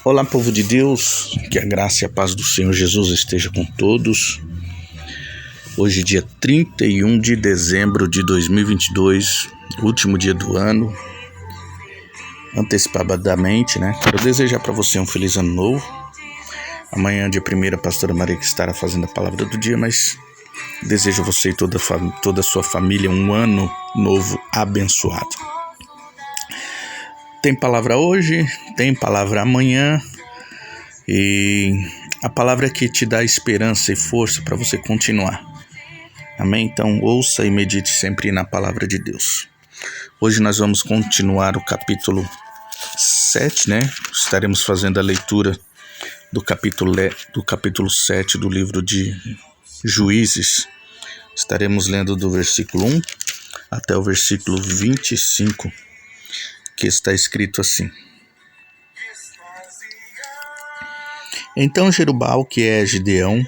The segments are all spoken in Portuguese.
Olá, povo de Deus, que a graça e a paz do Senhor Jesus esteja com todos. Hoje, dia 31 de dezembro de 2022, último dia do ano, antecipadamente, Quero desejar para você um feliz ano novo. Amanhã, dia 1º, a pastora Maria que estará fazendo a palavra do dia, mas desejo a você e toda a sua família um ano novo abençoado. Tem palavra hoje, tem palavra amanhã, e a palavra que te dá esperança e força para você continuar. Amém? Então ouça e medite sempre na palavra de Deus. Hoje nós vamos continuar o capítulo 7, Estaremos fazendo a leitura do capítulo 7 do livro de Juízes. Estaremos lendo do versículo 1 até o versículo 25, que está escrito assim: Então Jerubbaal, que é Gideão,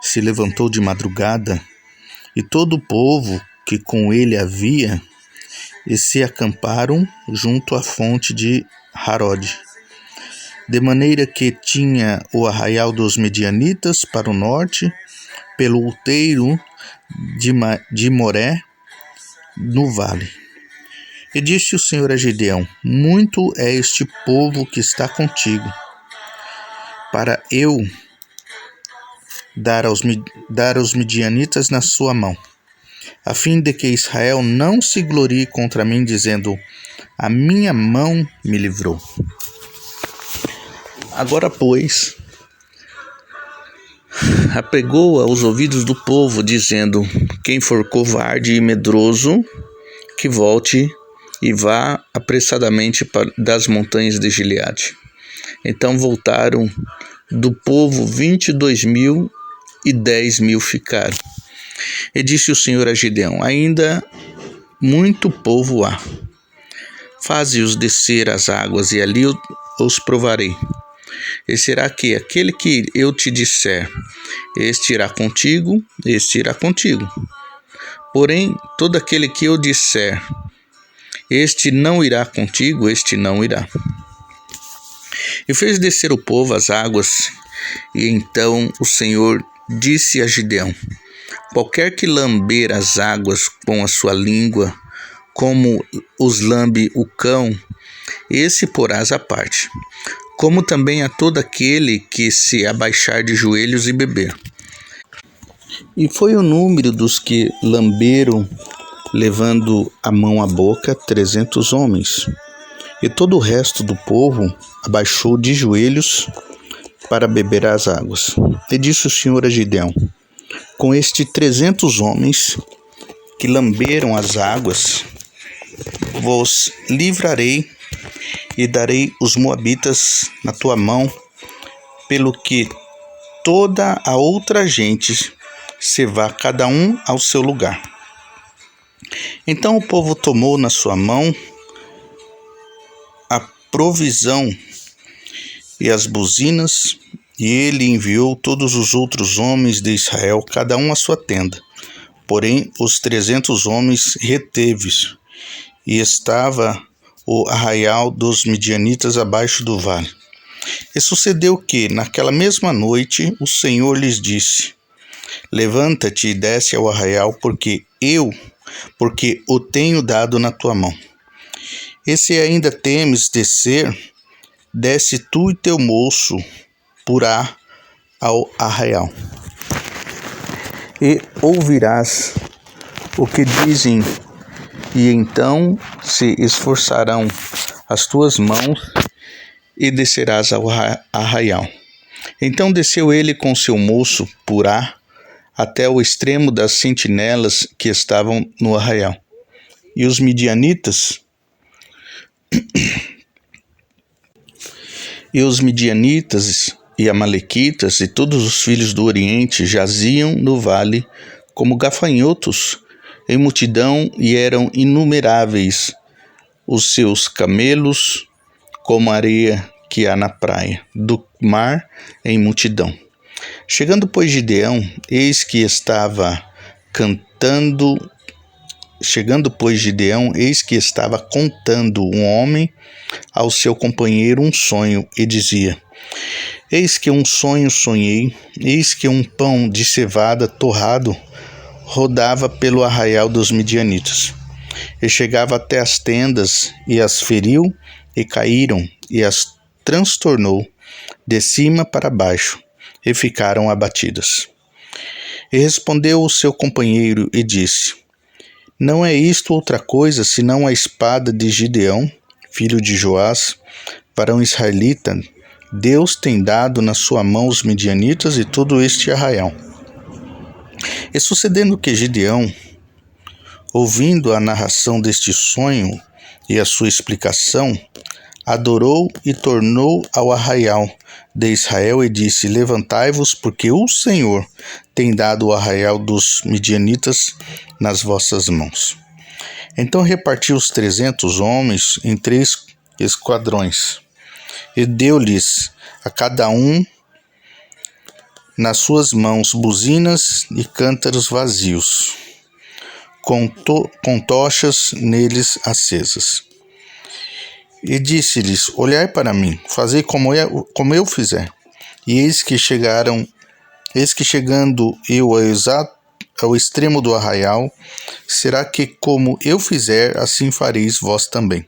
se levantou de madrugada, e todo o povo que com ele havia, e se acamparam junto à fonte de Harod, de maneira que tinha o arraial dos Medianitas para o norte, pelo outeiro de Moré, no vale. E disse o Senhor a Gideão: muito é este povo que está contigo, para eu dar aos Midianitas na sua mão, a fim de que Israel não se glorie contra mim, dizendo: a minha mão me livrou. Agora, pois, apregou aos ouvidos do povo, dizendo: quem for covarde e medroso, que volte e vá apressadamente das montanhas de Gileade. Então voltaram do povo 22.000, e 10.000 ficaram. E disse o Senhor a Gideão: ainda muito povo há. Faze-os descer as águas, e ali os provarei. E será que aquele que eu te disser, este irá contigo, este irá contigo. Porém, todo aquele que eu disser, este não irá contigo, este não irá. E fez descer o povo às águas, e então o Senhor disse a Gideão: qualquer que lamber as águas com a sua língua, como os lambe o cão, esse porás à parte, como também a todo aquele que se abaixar de joelhos e beber. E foi o número dos que lamberam, levando a mão à boca, 300 homens. E todo o resto do povo abaixou de joelhos para beber as águas. E disse o Senhor a Gideão: com estes 300 homens que lamberam as águas, vos livrarei e darei os moabitas na tua mão, pelo que toda a outra gente se vá cada um ao seu lugar. Então o povo tomou na sua mão a provisão e as buzinas, e ele enviou todos os outros homens de Israel, cada um à sua tenda. Porém, os 300 homens reteve-os, e estava o arraial dos Midianitas abaixo do vale. E sucedeu que, naquela mesma noite, o Senhor lhes disse: levanta-te e desce ao arraial, porque o tenho dado na tua mão. E se ainda temes descer, desce tu e teu moço porá ao arraial. E ouvirás o que dizem, e então se esforçarão as tuas mãos, e descerás ao arraial. Então desceu ele com seu moço Purá até o extremo das sentinelas que estavam no arraial. E os midianitas e amalequitas e todos os filhos do Oriente jaziam no vale como gafanhotos em multidão, e eram inumeráveis os seus camelos como a areia que há na praia do mar em multidão. Chegando, pois, Gideão, eis que estava cantando Chegando, pois, Gideão, eis que estava contando um homem ao seu companheiro um sonho, e dizia: Eis que um sonho sonhei, eis que um pão de cevada torrado rodava pelo arraial dos midianitas. E chegava até as tendas, e as feriu, e caíram, e as transtornou de cima para baixo, e ficaram abatidas. E respondeu o seu companheiro e disse: Não é isto outra coisa, senão a espada de Gideão, filho de Joás, varão israelita? Deus tem dado na sua mão os midianitas e todo este arraial. E sucedendo que Gideão, ouvindo a narração deste sonho e a sua explicação, adorou e tornou ao arraial de Israel e disse: Levantai-vos, porque o Senhor tem dado o arraial dos midianitas nas vossas mãos. Então repartiu os 300 homens em 3 esquadrões, e deu-lhes a cada um nas suas mãos buzinas e cântaros vazios, com tochas neles acesas. E disse-lhes: Olhai para mim, fazei como eu fizer. E eis que chegando eu ao extremo do arraial, será que como eu fizer, assim fareis vós também.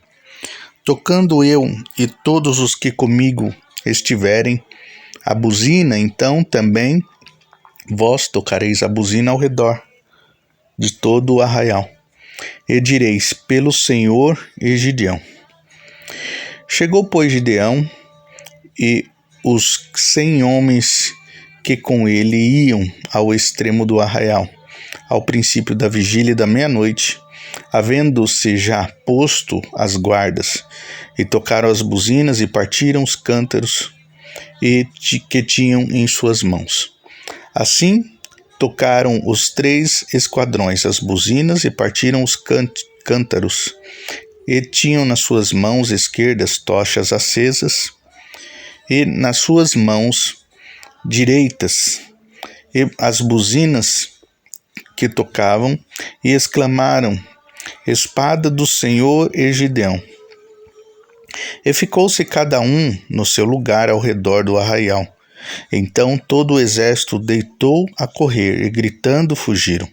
Tocando eu e todos os que comigo estiverem a buzina, então também vós tocareis a buzina ao redor de todo o arraial. E direis: Pelo Senhor e Gideão. Chegou, pois, Gideão e os 100 homens que com ele iam ao extremo do arraial, ao princípio da vigília da meia-noite, havendo-se já posto as guardas, e tocaram as buzinas e partiram os cântaros que tinham em suas mãos. Assim, tocaram os 3 esquadrões as buzinas e partiram os cântaros, e tinham nas suas mãos esquerdas tochas acesas, e nas suas mãos direitas as buzinas que tocavam, e exclamaram: Espada do Senhor e Gideão. E ficou-se cada um no seu lugar ao redor do arraial. Então todo o exército deitou a correr, e gritando fugiram.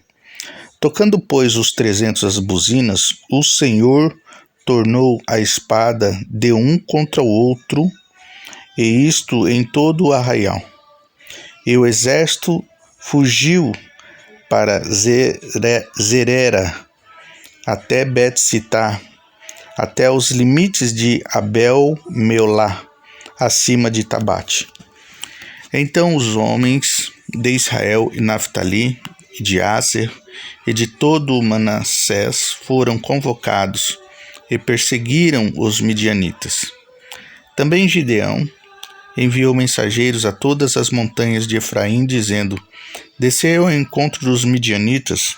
Tocando, pois, os 300 as buzinas, o Senhor tornou a espada de um contra o outro, e isto em todo o arraial. E o exército fugiu para Zerera, até Bet-Sitá, até os limites de Abel-Meolá, acima de Tabate. Então os homens de Israel e Naftali, e de Aser, e de todo o Manassés foram convocados, e perseguiram os midianitas. Também Gideão enviou mensageiros a todas as montanhas de Efraim, dizendo: Descei ao encontro dos midianitas,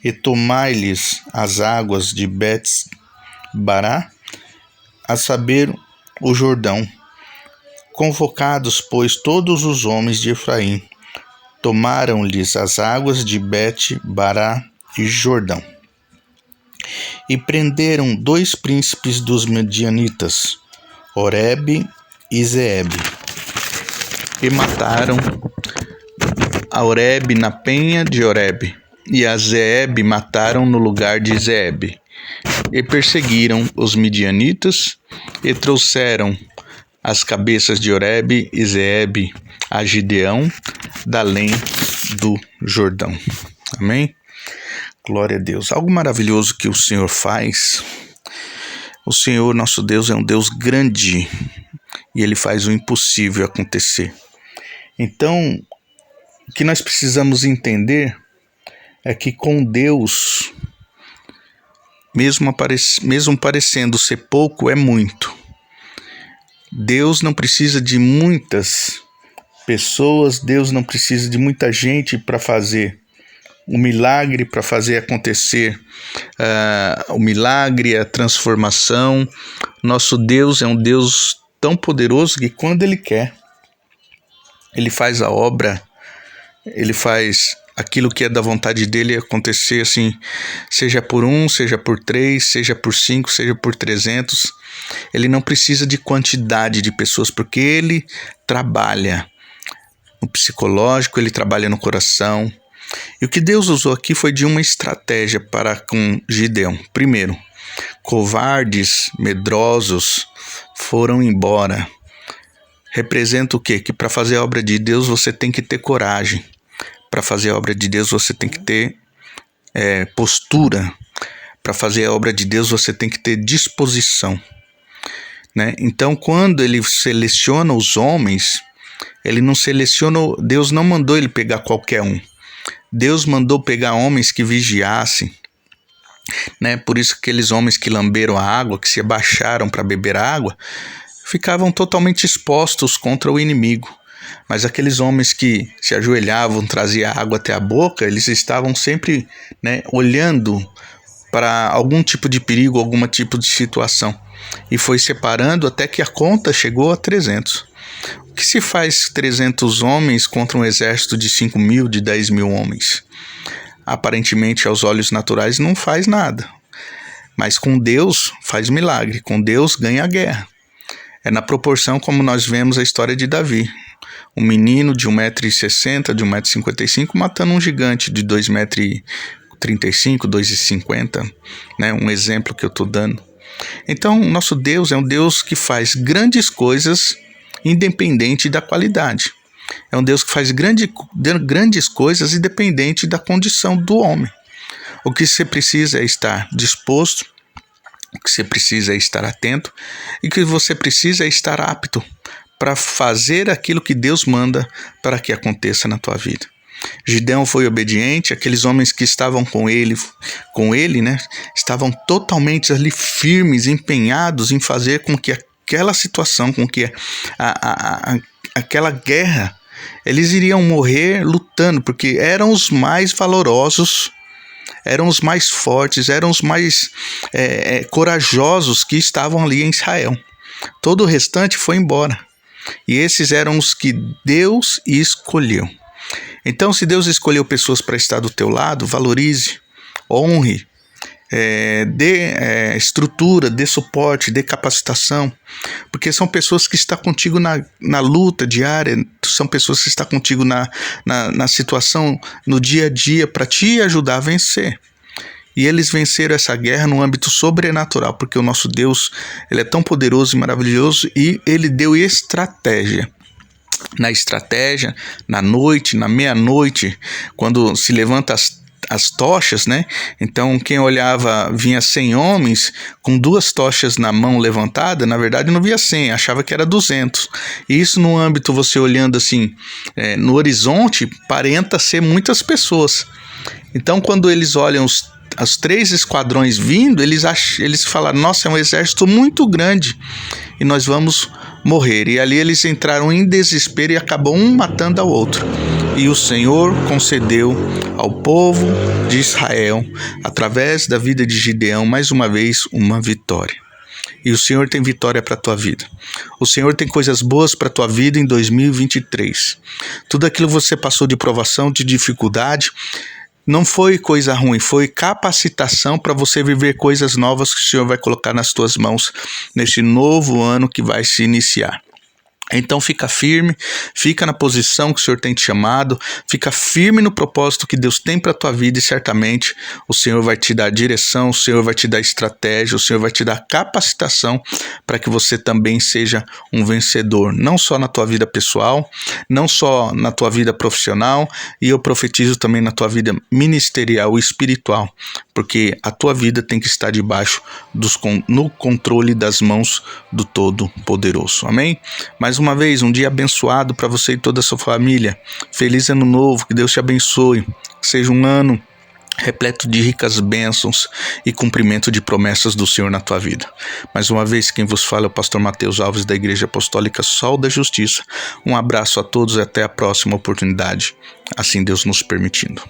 e tomai-lhes as águas de Bet-Bará, a saber, o Jordão. Convocados, pois, todos os homens de Efraim, tomaram-lhes as águas de Bet-Bará e Jordão. E prenderam 2 príncipes dos medianitas, Oreb e Zeebe, e mataram a Oreb na penha de Oreb, e a Zeebe mataram no lugar de Zeebe, e perseguiram os midianitas, e trouxeram as cabeças de Oreb e Zeebe a Gideão, da além do Jordão. Amém? Glória a Deus. Algo maravilhoso que o Senhor faz. O Senhor, nosso Deus, é um Deus grande, e Ele faz o impossível acontecer. Então, o que nós precisamos entender é que com Deus, mesmo parecendo ser pouco, é muito. Deus não precisa de muitas pessoas, Deus não precisa de muita gente para fazer o milagre, para fazer acontecer o milagre, a transformação. Nosso Deus é um Deus tão poderoso que quando Ele quer, Ele faz a obra, Ele faz aquilo que é da vontade dele acontecer assim, seja por 1, seja por 3, seja por 5, seja por 300. Ele não precisa de quantidade de pessoas, porque ele trabalha no psicológico, ele trabalha no coração. E o que Deus usou aqui foi de uma estratégia para com Gideão. Primeiro, covardes, medrosos foram embora. Representa o quê? Que para fazer a obra de Deus você tem que ter coragem. Para fazer a obra de Deus você tem que ter postura. Para fazer a obra de Deus você tem que ter disposição, né? Então, quando ele seleciona os homens, ele não seleciona. Deus não mandou ele pegar qualquer um. Deus mandou pegar homens que vigiassem, né? Por isso aqueles homens que lamberam a água, que se abaixaram para beber a água, ficavam totalmente expostos contra o inimigo. Mas aqueles homens que se ajoelhavam, traziam a água até a boca, eles estavam sempre, né, olhando para algum tipo de perigo, algum tipo de situação. E foi separando até que a conta chegou a 300. O que se faz 300 homens contra um exército de 5.000, de 10.000 homens? Aparentemente, aos olhos naturais, não faz nada. Mas com Deus faz milagre, com Deus ganha a guerra. É na proporção como nós vemos a história de Davi. Um menino de 1,60 m, de 1,55 m, matando um gigante de 2,35 m, 2,50 m. Né? Um exemplo que eu estou dando. Então, o nosso Deus é um Deus que faz grandes coisas independente da qualidade. É um Deus que faz grandes coisas independente da condição do homem. O que você precisa é estar disposto, o que você precisa é estar atento e o que você precisa é estar apto para fazer aquilo que Deus manda para que aconteça na tua vida. Gideão foi obediente, aqueles homens que estavam com ele, né, estavam totalmente ali firmes, empenhados em fazer com que aquela situação, com que aquela guerra, eles iriam morrer lutando, porque eram os mais valorosos, eram os mais fortes, eram os mais corajosos que estavam ali em Israel. Todo o restante foi embora. E esses eram os que Deus escolheu. Então, se Deus escolheu pessoas para estar do teu lado, valorize, honre, dê estrutura, dê suporte, dê capacitação, porque são pessoas que estão contigo na luta diária, são pessoas que estão contigo na situação, no dia a dia, para te ajudar a vencer. E eles venceram essa guerra no âmbito sobrenatural, porque o nosso Deus, ele é tão poderoso e maravilhoso, e ele deu estratégia. Na estratégia, na noite, na meia-noite, quando se levanta as tochas, né? Então quem olhava vinha 100 homens com 2 tochas na mão levantada, na verdade não via 100, achava que era 200. E isso no âmbito, você olhando assim, no horizonte, aparenta ser muitas pessoas. Então quando eles olham os 3 esquadrões vindo, eles falaram, nossa, é um exército muito grande e nós vamos morrer. E ali eles entraram em desespero e acabou um matando ao outro. E o Senhor concedeu ao povo de Israel, através da vida de Gideão, mais uma vez, uma vitória. E o Senhor tem vitória para a tua vida. O Senhor tem coisas boas para a tua vida em 2023. Tudo aquilo que você passou de provação, de dificuldade, não foi coisa ruim, foi capacitação para você viver coisas novas que o Senhor vai colocar nas tuas mãos neste novo ano que vai se iniciar. Então fica firme, fica na posição que o Senhor tem te chamado, fica firme no propósito que Deus tem para a tua vida e certamente o Senhor vai te dar direção, o Senhor vai te dar estratégia, o Senhor vai te dar capacitação para que você também seja um vencedor, não só na tua vida pessoal, não só na tua vida profissional, e eu profetizo também na tua vida ministerial e espiritual, porque a tua vida tem que estar debaixo no controle das mãos do Todo-Poderoso. Amém? Mais uma vez, um dia abençoado para você e toda a sua família. Feliz ano novo, que Deus te abençoe. Que seja um ano repleto de ricas bênçãos e cumprimento de promessas do Senhor na tua vida. Mais uma vez, quem vos fala é o pastor Mateus Alves, da Igreja Apostólica Sol da Justiça. Um abraço a todos e até a próxima oportunidade, assim Deus nos permitindo.